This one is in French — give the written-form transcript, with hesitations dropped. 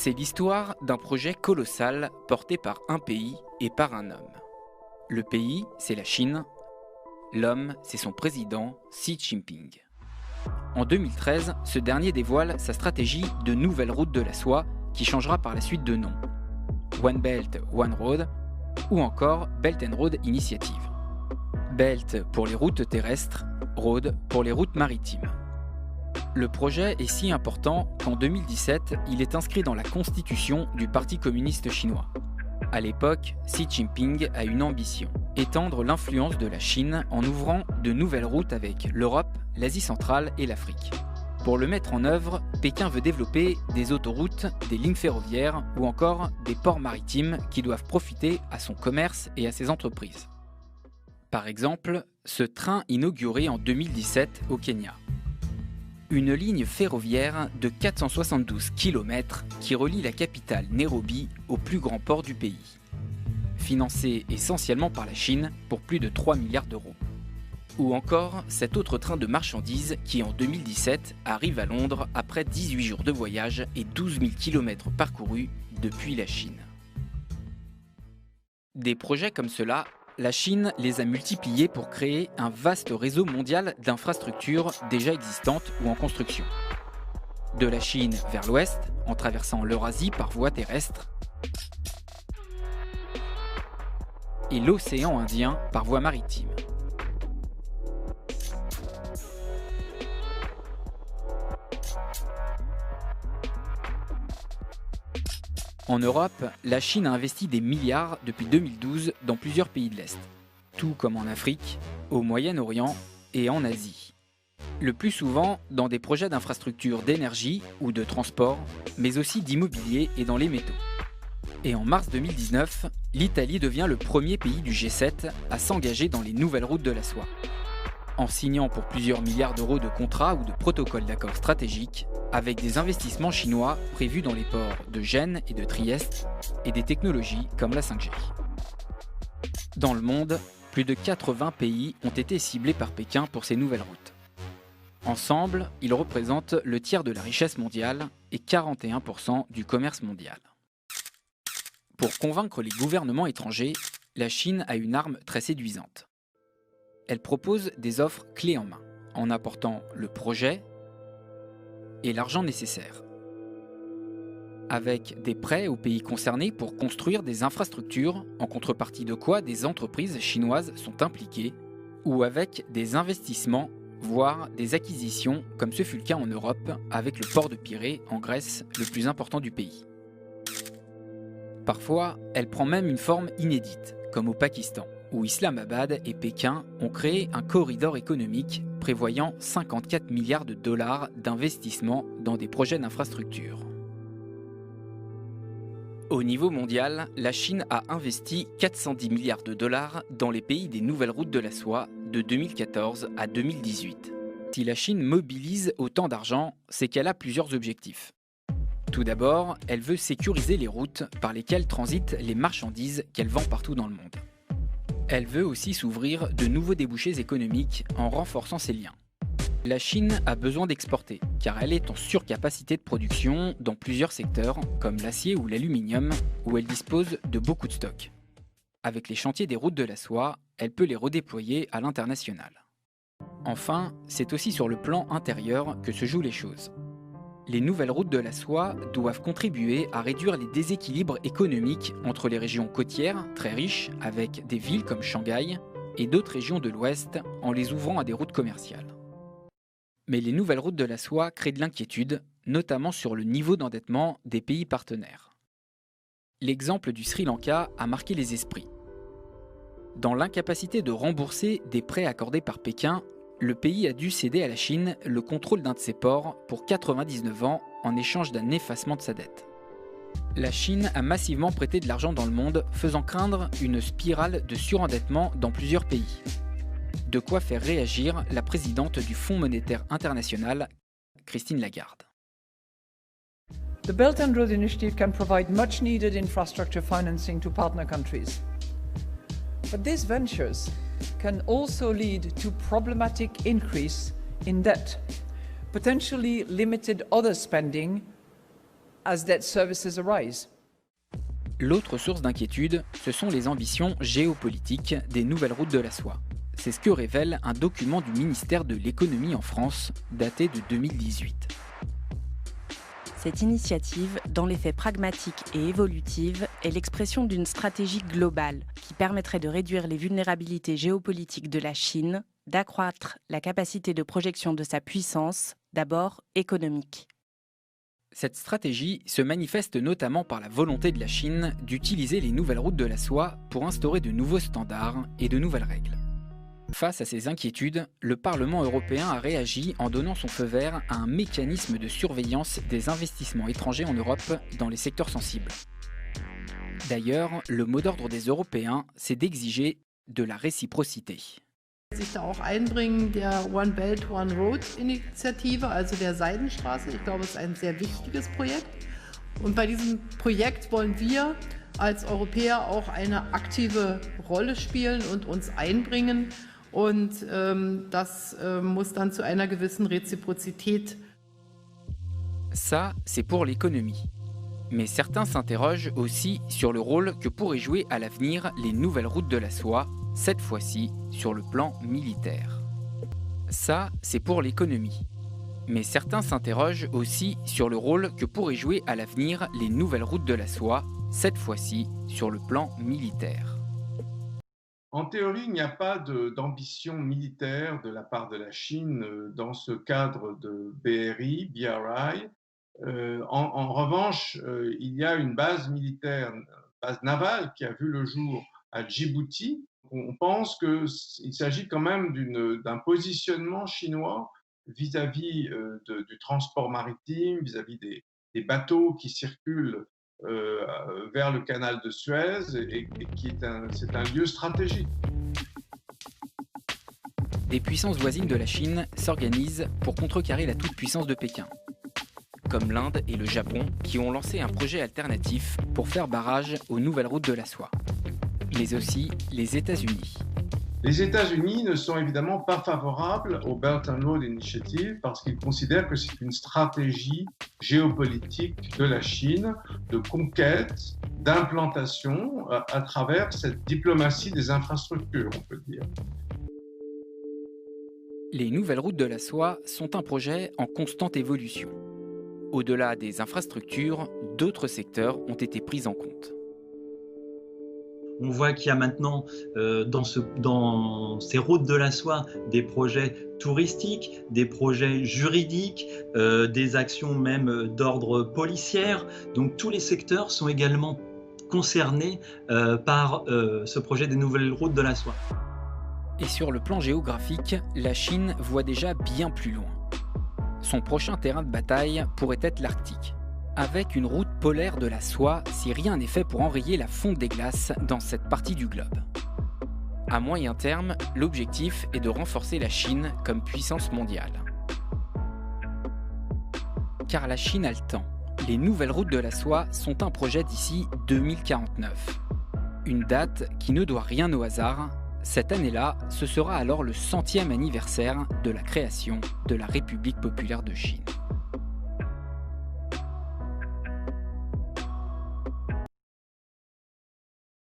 C'est l'histoire d'un projet colossal porté par un pays et par un homme. Le pays, c'est la Chine. L'homme, c'est son président, Xi Jinping. En 2013, ce dernier dévoile sa stratégie de nouvelle route de la soie qui changera par la suite de nom. One Belt, One Road ou encore Belt and Road Initiative. Belt pour les routes terrestres, Road pour les routes maritimes. Le projet est si important qu'en 2017, il est inscrit dans la constitution du Parti communiste chinois. À l'époque, Xi Jinping a une ambition, étendre l'influence de la Chine en ouvrant de nouvelles routes avec l'Europe, l'Asie centrale et l'Afrique. Pour le mettre en œuvre, Pékin veut développer des autoroutes, des lignes ferroviaires ou encore des ports maritimes qui doivent profiter à son commerce et à ses entreprises. Par exemple, ce train inauguré en 2017 au Kenya. Une ligne ferroviaire de 472 km qui relie la capitale Nairobi au plus grand port du pays. Financée essentiellement par la Chine pour plus de 3 milliards d'euros. Ou encore cet autre train de marchandises qui en 2017 arrive à Londres après 18 jours de voyage et 12 000 km parcourus depuis la Chine. Des projets comme cela, la Chine les a multipliés pour créer un vaste réseau mondial d'infrastructures déjà existantes ou en construction. De la Chine vers l'ouest, en traversant l'Eurasie par voie terrestre, et l'océan Indien par voie maritime. En Europe, la Chine a investi des milliards depuis 2012 dans plusieurs pays de l'Est, tout comme en Afrique, au Moyen-Orient et en Asie. Le plus souvent dans des projets d'infrastructures d'énergie ou de transport, mais aussi d'immobilier et dans les métaux. Et en mars 2019, l'Italie devient le premier pays du G7 à s'engager dans les nouvelles routes de la soie. En signant pour plusieurs milliards d'euros de contrats ou de protocoles d'accords stratégiques, avec des investissements chinois prévus dans les ports de Gênes et de Trieste, et des technologies comme la 5G. Dans le monde, plus de 80 pays ont été ciblés par Pékin pour ces nouvelles routes. Ensemble, ils représentent le tiers de la richesse mondiale et 41% du commerce mondial. Pour convaincre les gouvernements étrangers, la Chine a une arme très séduisante. Elle propose des offres clés en main, en apportant le projet et l'argent nécessaire. Avec des prêts aux pays concernés pour construire des infrastructures, en contrepartie de quoi des entreprises chinoises sont impliquées, ou avec des investissements, voire des acquisitions, comme ce fut le cas en Europe avec le port de Pirée en Grèce, le plus important du pays. Parfois, elle prend même une forme inédite, comme au Pakistan, où Islamabad et Pékin ont créé un corridor économique prévoyant 54 milliards de dollars d'investissement dans des projets d'infrastructure. Au niveau mondial, la Chine a investi 410 milliards de dollars dans les pays des nouvelles routes de la soie de 2014 à 2018. Si la Chine mobilise autant d'argent, c'est qu'elle a plusieurs objectifs. Tout d'abord, elle veut sécuriser les routes par lesquelles transitent les marchandises qu'elle vend partout dans le monde. Elle veut aussi s'ouvrir de nouveaux débouchés économiques en renforçant ses liens. La Chine a besoin d'exporter, car elle est en surcapacité de production dans plusieurs secteurs, comme l'acier ou l'aluminium, où elle dispose de beaucoup de stocks. Avec les chantiers des routes de la soie, elle peut les redéployer à l'international. Enfin, c'est aussi sur le plan intérieur que se jouent les choses. Les nouvelles routes de la soie doivent contribuer à réduire les déséquilibres économiques entre les régions côtières, très riches, avec des villes comme Shanghai, et d'autres régions de l'Ouest, en les ouvrant à des routes commerciales. Mais les nouvelles routes de la soie créent de l'inquiétude, notamment sur le niveau d'endettement des pays partenaires. L'exemple du Sri Lanka a marqué les esprits. Dans l'incapacité de rembourser des prêts accordés par Pékin, le pays a dû céder à la Chine le contrôle d'un de ses ports pour 99 ans en échange d'un effacement de sa dette. La Chine a massivement prêté de l'argent dans le monde, faisant craindre une spirale de surendettement dans plusieurs pays. De quoi faire réagir la présidente du Fonds monétaire international, Christine Lagarde. The Belt and Road Initiative can provide much needed infrastructure financing to partner countries. But these ventures can also lead to problematic increase in debt, potentially limited other spending, as debt services arise. L'autre source d'inquiétude, ce sont les ambitions géopolitiques des nouvelles routes de la soie. C'est ce que révèle un document du ministère de l'économie en France, daté de 2018. Cette initiative, dans les faits pragmatique et évolutive, est l'expression d'une stratégie globale qui permettrait de réduire les vulnérabilités géopolitiques de la Chine, d'accroître la capacité de projection de sa puissance, d'abord économique. Cette stratégie se manifeste notamment par la volonté de la Chine d'utiliser les nouvelles routes de la soie pour instaurer de nouveaux standards et de nouvelles règles. Face à ces inquiétudes, le Parlement européen a réagi en donnant son feu vert à un mécanisme de surveillance des investissements étrangers en Europe dans les secteurs sensibles. D'ailleurs, le mot d'ordre des Européens, c'est d'exiger de la réciprocité. Sich da auch einbringen der One Belt, One Road Initiative, also der Seidenstraße. Ich glaube, es ist ein sehr wichtiges Projekt. Und bei diesem Projekt wollen wir als Europäer auch eine aktive Rolle spielen und uns einbringen. Und das muss dann zu einer gewissen Reziprozität. Ça, c'est pour l'économie. Mais certains s'interrogent aussi sur le rôle que pourraient jouer à l'avenir les nouvelles routes de la soie, cette fois-ci sur le plan militaire. Ça, c'est pour l'économie. Mais certains s'interrogent aussi sur le rôle que pourraient jouer à l'avenir les nouvelles routes de la soie, cette fois-ci sur le plan militaire. En théorie, il n'y a pas d'ambition militaire de la part de la Chine dans ce cadre de BRI. En revanche, il y a une base militaire, une base navale qui a vu le jour à Djibouti. On pense qu'il s'agit quand même d'un positionnement chinois vis-à-vis du transport maritime, vis-à-vis des bateaux qui circulent vers le canal de Suez et c'est un lieu stratégique. Des puissances voisines de la Chine s'organisent pour contrecarrer la toute-puissance de Pékin, comme l'Inde et le Japon qui ont lancé un projet alternatif pour faire barrage aux nouvelles routes de la soie. Mais aussi les États-Unis. Les États-Unis ne sont évidemment pas favorables au Belt and Road Initiative parce qu'ils considèrent que c'est une stratégie géopolitique de la Chine de conquête, d'implantation à travers cette diplomatie des infrastructures, on peut dire. Les nouvelles routes de la soie sont un projet en constante évolution. Au-delà des infrastructures, d'autres secteurs ont été pris en compte. On voit qu'il y a maintenant dans ces routes de la soie des projets touristiques, des projets juridiques, des actions même d'ordre policier. Donc tous les secteurs sont également concernés par ce projet des nouvelles routes de la soie. Et sur le plan géographique, la Chine voit déjà bien plus loin. Son prochain terrain de bataille pourrait être l'Arctique, avec une route polaire de la soie si rien n'est fait pour enrayer la fonte des glaces dans cette partie du globe. À moyen terme, l'objectif est de renforcer la Chine comme puissance mondiale. Car la Chine a le temps. Les nouvelles routes de la soie sont un projet d'ici 2049. Une date qui ne doit rien au hasard. Cette année-là, ce sera alors le 100e anniversaire de la création de la République populaire de Chine.